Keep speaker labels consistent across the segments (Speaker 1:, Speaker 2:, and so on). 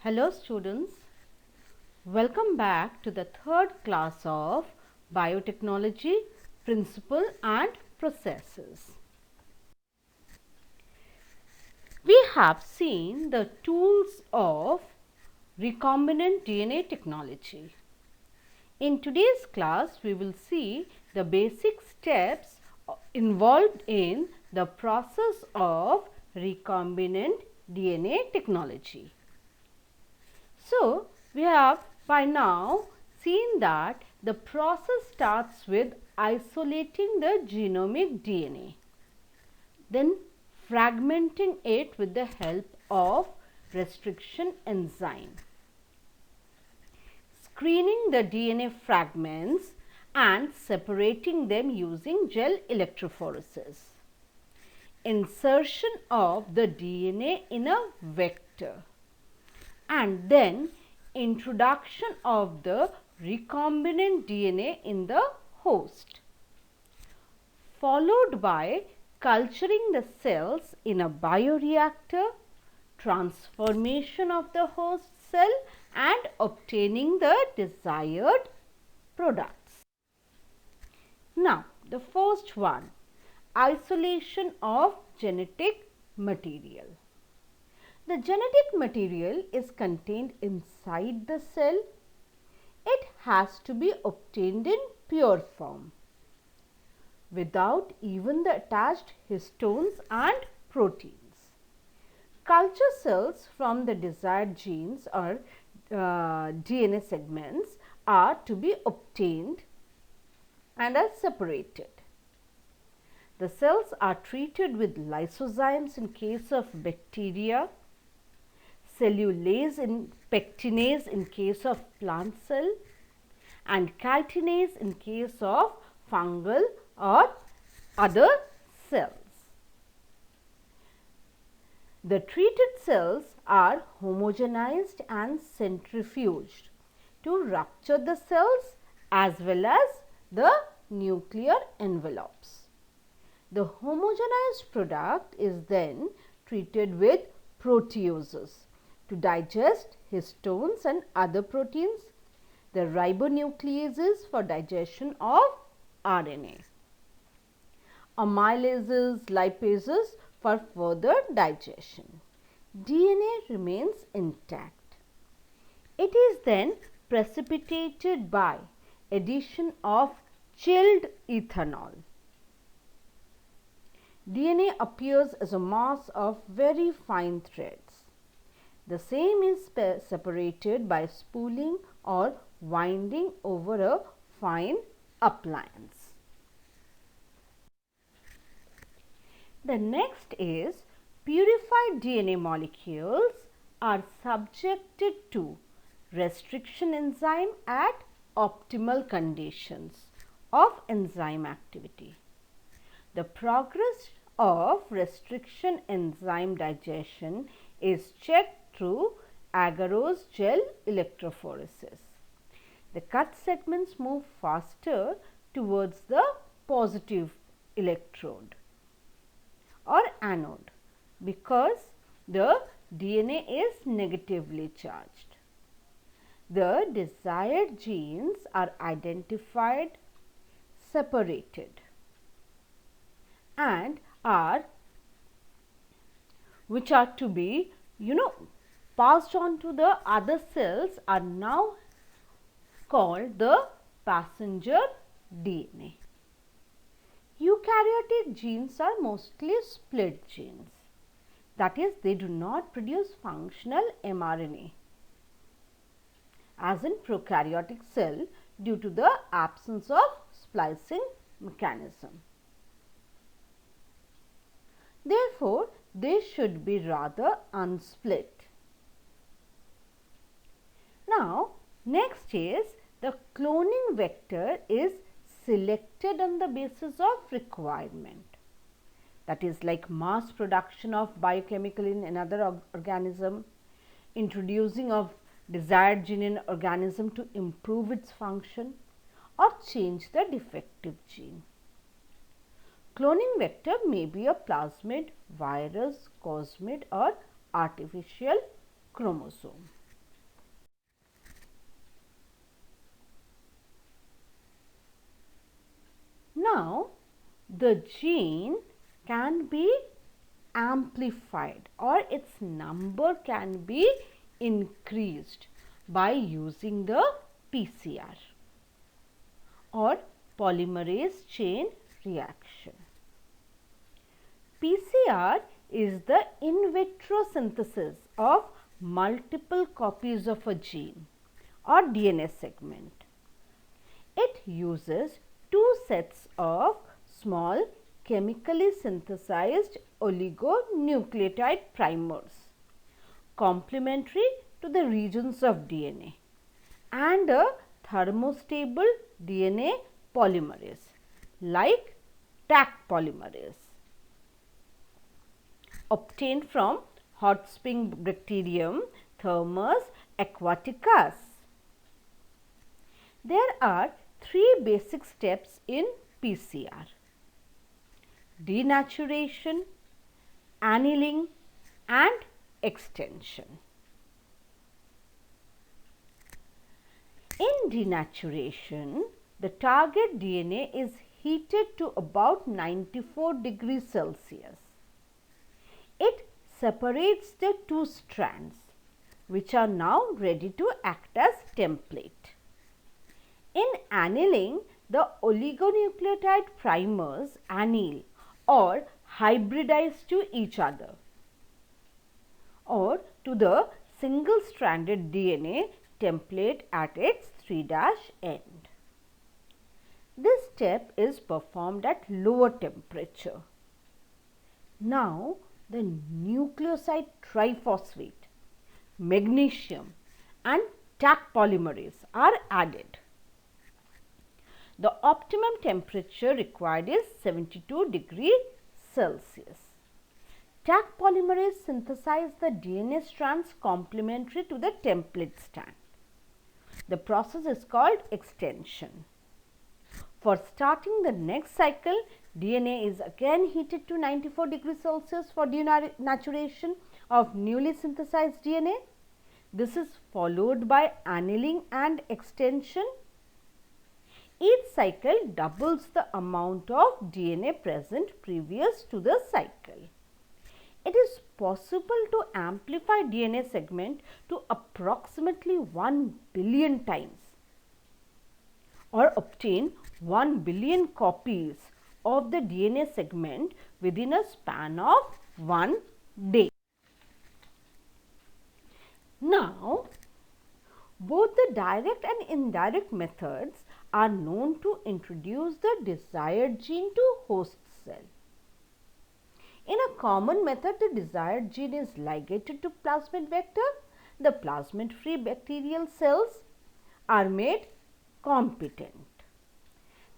Speaker 1: Hello students, welcome back to the third class of Biotechnology Principle and Processes. We have seen the tools of recombinant DNA technology. In today's class, we will see the basic steps involved in the process of recombinant DNA technology. So, we have by now seen that the process starts with isolating the genomic DNA, then fragmenting it with the help of restriction enzyme, screening the DNA fragments and separating them using gel electrophoresis, insertion of the DNA in a vector, and then introduction of the recombinant DNA in the host, followed by culturing the cells in a bioreactor, transformation of the host cell and obtaining the desired products. Now, the first one, isolation of genetic material. The genetic material is contained inside the cell. It has to be obtained in pure form, without even the attached histones and proteins. Culture cells from the desired genes or DNA segments are to be obtained and are separated. The cells are treated with lysozymes in case of bacteria, cellulase and pectinase in case of plant cell, and chitinase in case of fungal or other cells. The treated cells are homogenized and centrifuged to rupture the cells as well as the nuclear envelopes. The homogenized product is then treated with proteases to digest histones and other proteins, the ribonucleases for digestion of RNA, amylases, lipases for further digestion. DNA remains intact. It is then precipitated by addition of chilled ethanol. DNA appears as a mass of very fine threads. The same is separated by spooling or winding over a fine appliance. The next is purified DNA molecules are subjected to restriction enzyme at optimal conditions of enzyme activity. The progress of restriction enzyme digestion is checked through agarose gel electrophoresis. The cut segments move faster towards the positive electrode or anode because the DNA is negatively charged. The desired genes are identified, separated, and which are to be passed on to the other cells are now called the passenger DNA. Eukaryotic genes are mostly split genes, that is, they do not produce functional mRNA as in prokaryotic cell due to the absence of splicing mechanism. Therefore, they should be rather unsplit. Now, next is the cloning vector is selected on the basis of requirement. That is like mass production of biochemical in another organism, introducing of desired gene in organism to improve its function or change the defective gene. Cloning vector may be a plasmid, virus, cosmid or artificial chromosome. the gene can be amplified or its number can be increased by using the PCR or polymerase chain reaction. PCR is the in vitro synthesis of multiple copies of a gene or DNA segment. It uses two sets of small chemically synthesized oligonucleotide primers complementary to the regions of DNA and a thermostable DNA polymerase like Taq polymerase obtained from hot spring bacterium Thermus aquaticus. There are three basic steps in PCR: denaturation, annealing and extension. In denaturation, the target DNA is heated to about 94 degrees Celsius. It separates the two strands, which are now ready to act as template. In annealing, the oligonucleotide primers anneal or hybridize to each other or to the single-stranded DNA template at its 3' end. This step is performed at lower temperature. Now, the nucleoside triphosphate, magnesium and Taq polymerase are added. The optimum temperature required is 72 degrees Celsius. Taq polymerase synthesizes the DNA strands complementary to the template strand. The process is called extension. For starting the next cycle, DNA is again heated to 94 degrees Celsius for denaturation of newly synthesized DNA. This is followed by annealing and extension. Each cycle doubles the amount of DNA present previous to the cycle. It is possible to amplify DNA segment to approximately 1 billion times or obtain 1 billion copies of the DNA segment within a span of 1 day. Now, both the direct and indirect methods are known to introduce the desired gene to host cell. In a common method, the desired gene is ligated to plasmid vector. The plasmid-free bacterial cells are made competent.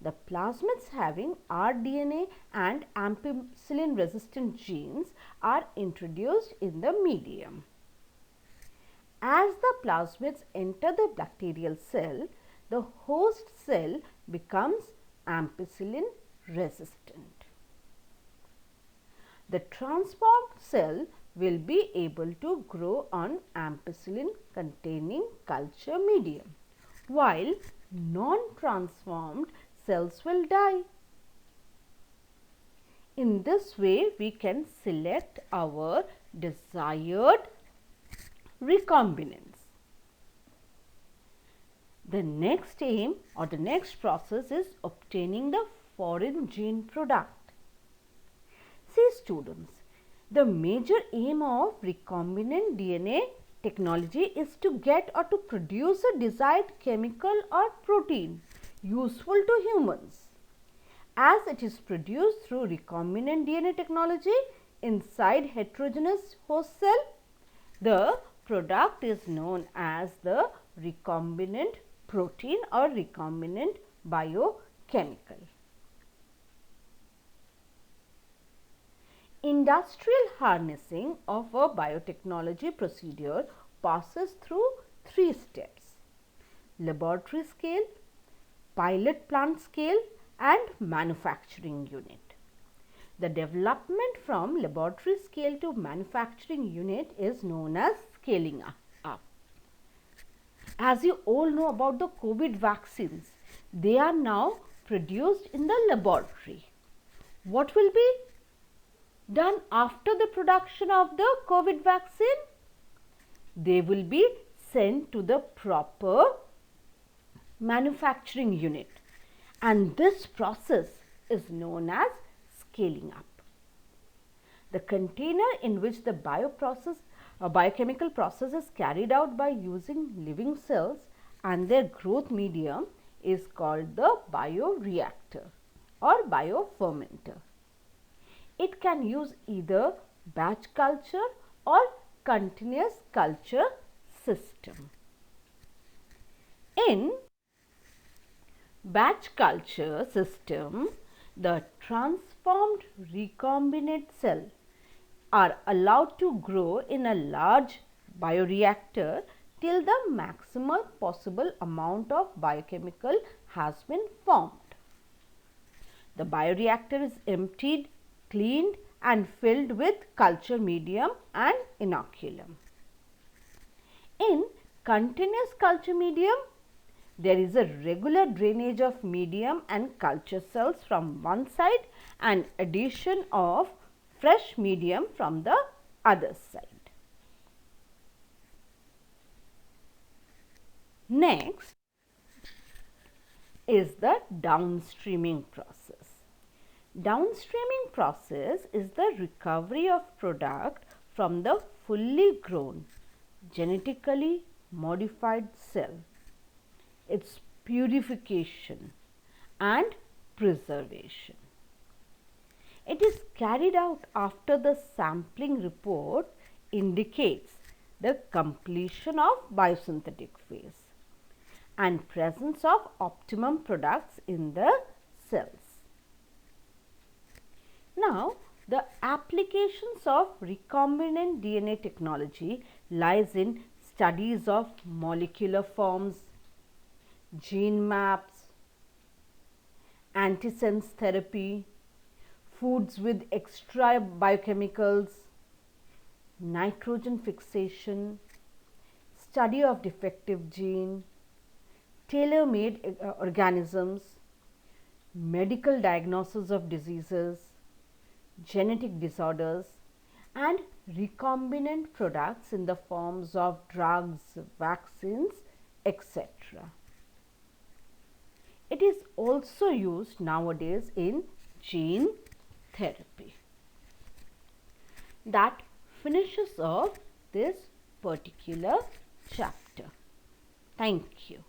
Speaker 1: The plasmids having rDNA and ampicillin resistant genes are introduced in the medium. As the plasmids enter the bacterial cell, the host cell becomes ampicillin resistant. The transformed cell will be able to grow on ampicillin containing culture medium, while non-transformed cells will die. In this way, we can select our desired recombinants. The next aim or the next process is obtaining the foreign gene product. See students, the major aim of recombinant DNA technology is to get or to produce a desired chemical or protein useful to humans. As it is produced through recombinant DNA technology inside heterogeneous host cell, the product is known as the recombinant protein or recombinant biochemical. Industrial harnessing of a biotechnology procedure passes through 3 steps: laboratory scale, pilot plant scale and manufacturing unit. The development from laboratory scale to manufacturing unit is known as scaling up. As you all know about the COVID vaccines, they are now produced in the laboratory, what will be done after the production of the COVID vaccine? They will be sent to the proper manufacturing unit, and this process is known as scaling up. The container in which the biochemical process is carried out by using living cells and their growth medium is called the bioreactor or biofermenter. It can use either batch culture or continuous culture system. In batch culture system, the transformed recombinant cell are allowed to grow in a large bioreactor till the maximal possible amount of biochemical has been formed. The bioreactor is emptied, cleaned and filled with culture medium and inoculum. In continuous culture medium, there is a regular drainage of medium and culture cells from one side and addition of fresh medium from the other side. Next is the downstreaming process. Downstreaming process is the recovery of product from the fully grown, genetically modified cell, its purification and preservation. It is carried out after the sampling report indicates the completion of biosynthetic phase and presence of optimum products in the cells. Now, the applications of recombinant DNA technology lies in studies of molecular forms, gene maps, antisense therapy, foods with extra biochemicals, nitrogen fixation, study of defective gene, tailor-made organisms, medical diagnosis of diseases, genetic disorders and recombinant products in the forms of drugs, vaccines, etc. It is also used nowadays in gene therapy. That finishes off this particular chapter. Thank you.